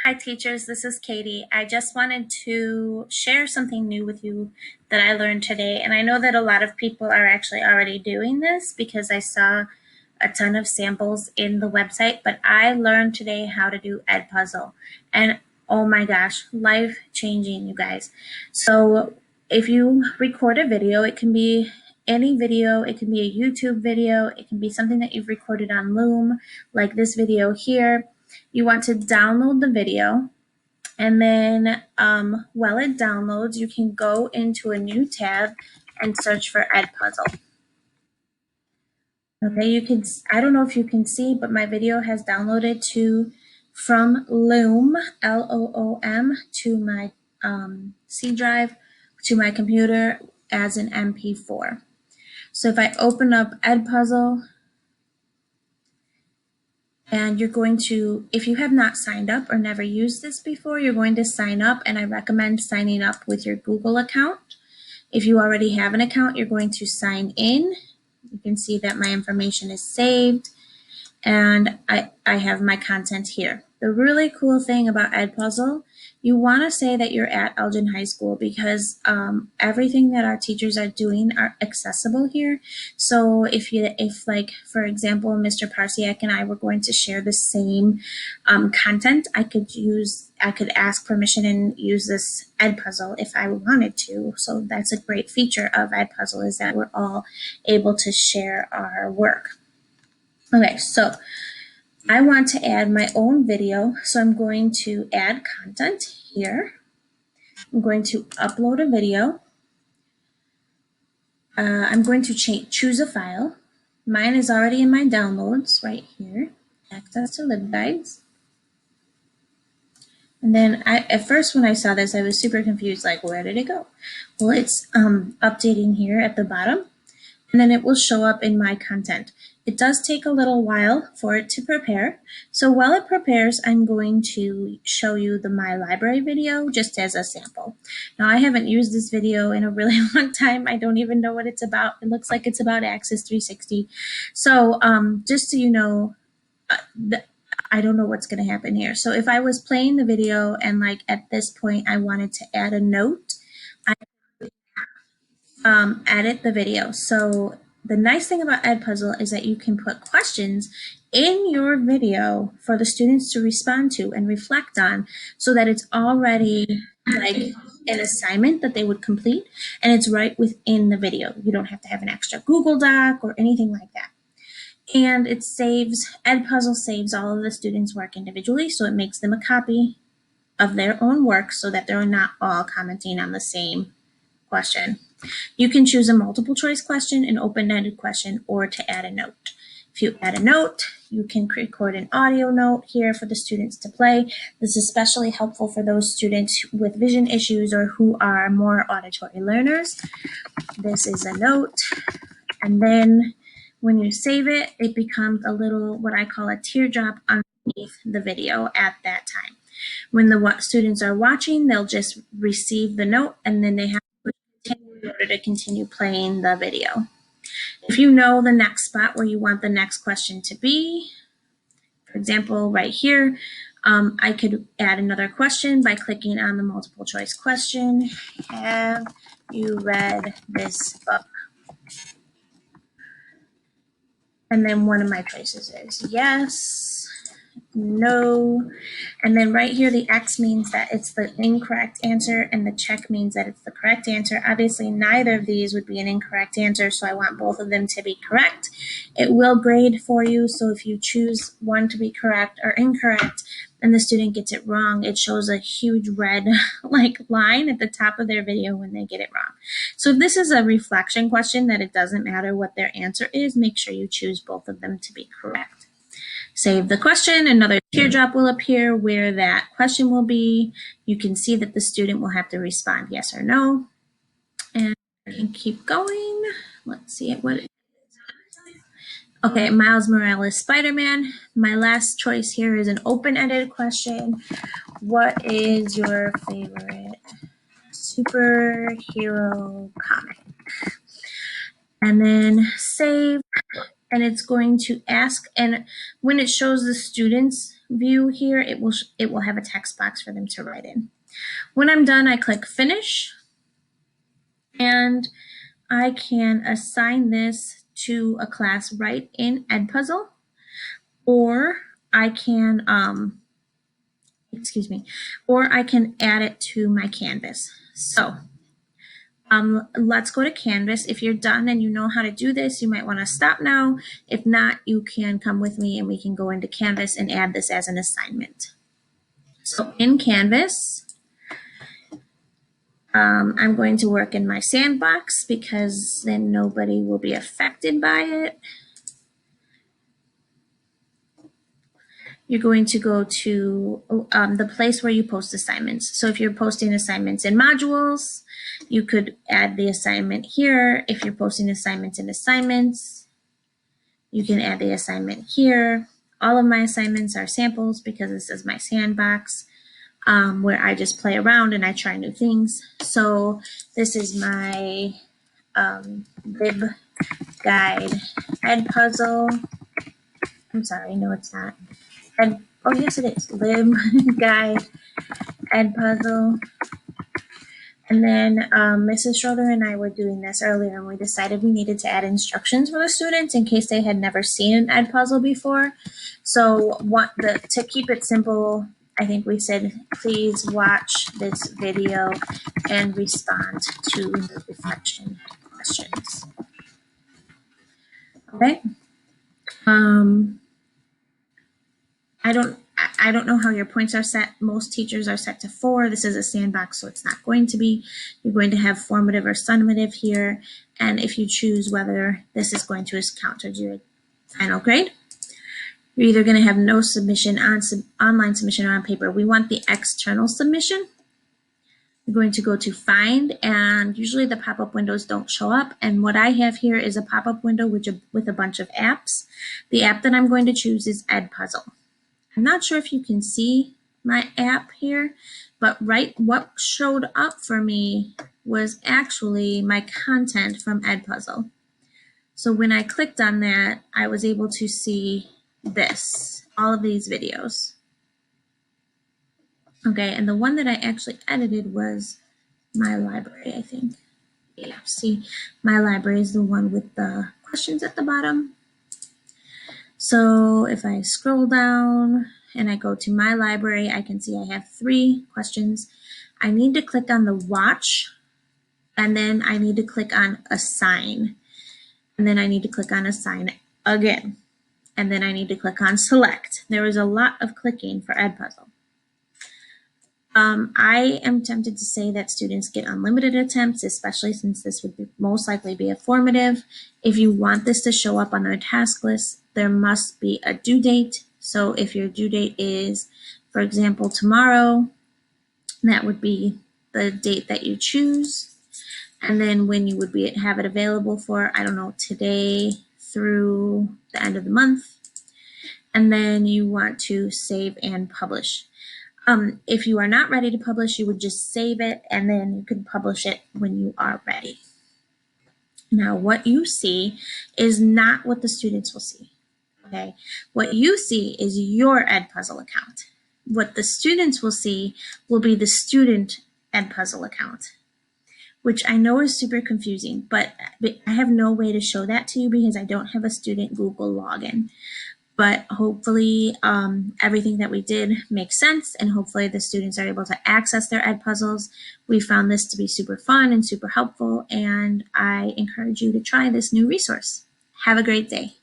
Hi teachers, this is Katie. I just wanted to share something new with you that I learned today. And I know that a lot of people are actually already doing this because I saw a ton of samples in the website, but I learned today how to do EdPuzzle. And oh my gosh, life changing, you guys. So if you record a video, it can be any video, it can be a YouTube video, it can be something that you've recorded on Loom, like this video here. You want to download the video, and then while it downloads, you can go into a new tab and search for EdPuzzle. Okay, you can, I don't know if you can see, but my video has downloaded from Loom, L-O-O-M, to my C drive, to my computer as an MP4. So if I open up EdPuzzle, and you're going to, if you have not signed up or never used this before, you're going to sign up, and I recommend signing up with your Google account. If you already have an account, you're going to sign in. You can see that my information is saved, and I have my content here. The really cool thing about EdPuzzle, you want to say that you're at Elgin High School because everything that our teachers are doing are accessible here. So if like, for example, Mr. Parsiak and I were going to share the same content, I could ask permission and use this EdPuzzle if I wanted to. So that's a great feature of EdPuzzle, is that we're all able to share our work. Okay, so I want to add my own video, so I'm going to add content here. I'm going to upload a video. I'm going to choose a file. Mine is already in my downloads right here, access to libguides. And then at first when I saw this, I was super confused, like, where did it go? Well, it's updating here at the bottom, and then it will show up in my content. It does take a little while for it to prepare. So while it prepares, I'm going to show you the My Library video just as a sample. Now, I haven't used this video in a really long time. I don't even know what it's about. It looks like it's about Access 360. So just so you know, I don't know what's going to happen here. So if I was playing the video and like at this point I wanted to add a note, I edit the video. So the nice thing about EdPuzzle is that you can put questions in your video for the students to respond to and reflect on, so that it's already like an assignment that they would complete, and it's right within the video. You don't have to have an extra Google Doc or anything like that. And it saves, EdPuzzle saves all of the students' work individually, so it makes them a copy of their own work so that they're not all commenting on the same question. You can choose a multiple choice question, an open-ended question, or to add a note. If you add a note, you can record an audio note here for the students to play. This is especially helpful for those students with vision issues or who are more auditory learners. This is a note, and then when you save it, it becomes a little, what I call a teardrop underneath the video at that time. When the students are watching, they'll just receive the note, and then they have to continue in order to continue playing the video. If you know the next spot where you want the next question to be, for example, right here, I could add another question by clicking on the multiple choice question. Have you read this book? And then one of my choices is yes, no, and then right here the X means that it's the incorrect answer and the check means that it's the correct answer. Obviously neither of these would be an incorrect answer, so I want both of them to be correct. It will grade for you, so if you choose one to be correct or incorrect and the student gets it wrong, it shows a huge red like line at the top of their video when they get it wrong. So if this is a reflection question that it doesn't matter what their answer is, make sure you choose both of them to be correct. Save the question, another teardrop will appear where that question will be. You can see that the student will have to respond yes or no. And I can keep going. Let's see what it is. Okay, Miles Morales, Spider-Man. My last choice here is an open-ended question. What is your favorite superhero comic? And then save. And it's going to ask, and when it shows the students view here, it will have a text box for them to write in. When I'm done, I click finish, and I can assign this to a class right in EdPuzzle, or I can or I can add it to my Canvas. So let's go to Canvas. If you're done and you know how to do this, you might want to stop now. If not, you can come with me and we can go into Canvas and add this as an assignment. So in Canvas, I'm going to work in my sandbox because then nobody will be affected by it. You're going to go to the place where you post assignments. So if you're posting assignments in modules, you could add the assignment here. If you're posting assignments in assignments, you can add the assignment here. All of my assignments are samples because this is my sandbox where I just play around and I try new things. So this is my lib guide EdPuzzle. I'm sorry, no it's not. Oh yes it is, lib guide EdPuzzle. And then Mrs. Schroeder and I were doing this earlier, and we decided we needed to add instructions for the students in case they had never seen an EdPuzzle before. So to keep it simple, I think we said, please watch this video and respond to the reflection questions. Okay. I don't know how your points are set. Most teachers are set to 4. This is a sandbox, so it's not going to be. You're going to have formative or summative here. And if you choose whether this is going to count towards your final grade, you're either going to have no submission on online submission or on paper. We want the external submission. You're going to go to find, and usually the pop-up windows don't show up. And what I have here is a pop-up window with a bunch of apps. The app that I'm going to choose is EdPuzzle. I'm not sure if you can see my app here, but what showed up for me was actually my content from EdPuzzle. So when I clicked on that, I was able to see this, all of these videos. Okay, and the one that I actually edited was my library, I think. Yeah, see, my library is the one with the questions at the bottom. So if I scroll down and I go to my library, I can see I have 3 questions. I need to click on the watch, and then I need to click on assign, and then I need to click on assign again, and then I need to click on select. There is a lot of clicking for EdPuzzle. I am tempted to say that students get unlimited attempts, especially since this would most likely be a formative. If you want this to show up on their task list, there must be a due date. So if your due date is, for example, tomorrow, that would be the date that you choose. And then when you would have it available for, I don't know, today through the end of the month. And then you want to save and publish. If you are not ready to publish, you would just save it and then you can publish it when you are ready. Now, what you see is not what the students will see. Okay, what you see is your EdPuzzle account. What the students will see will be the student EdPuzzle account, which I know is super confusing, but I have no way to show that to you because I don't have a student Google login. But hopefully everything that we did makes sense, and hopefully the students are able to access their EdPuzzles. We found this to be super fun and super helpful, and I encourage you to try this new resource. Have a great day.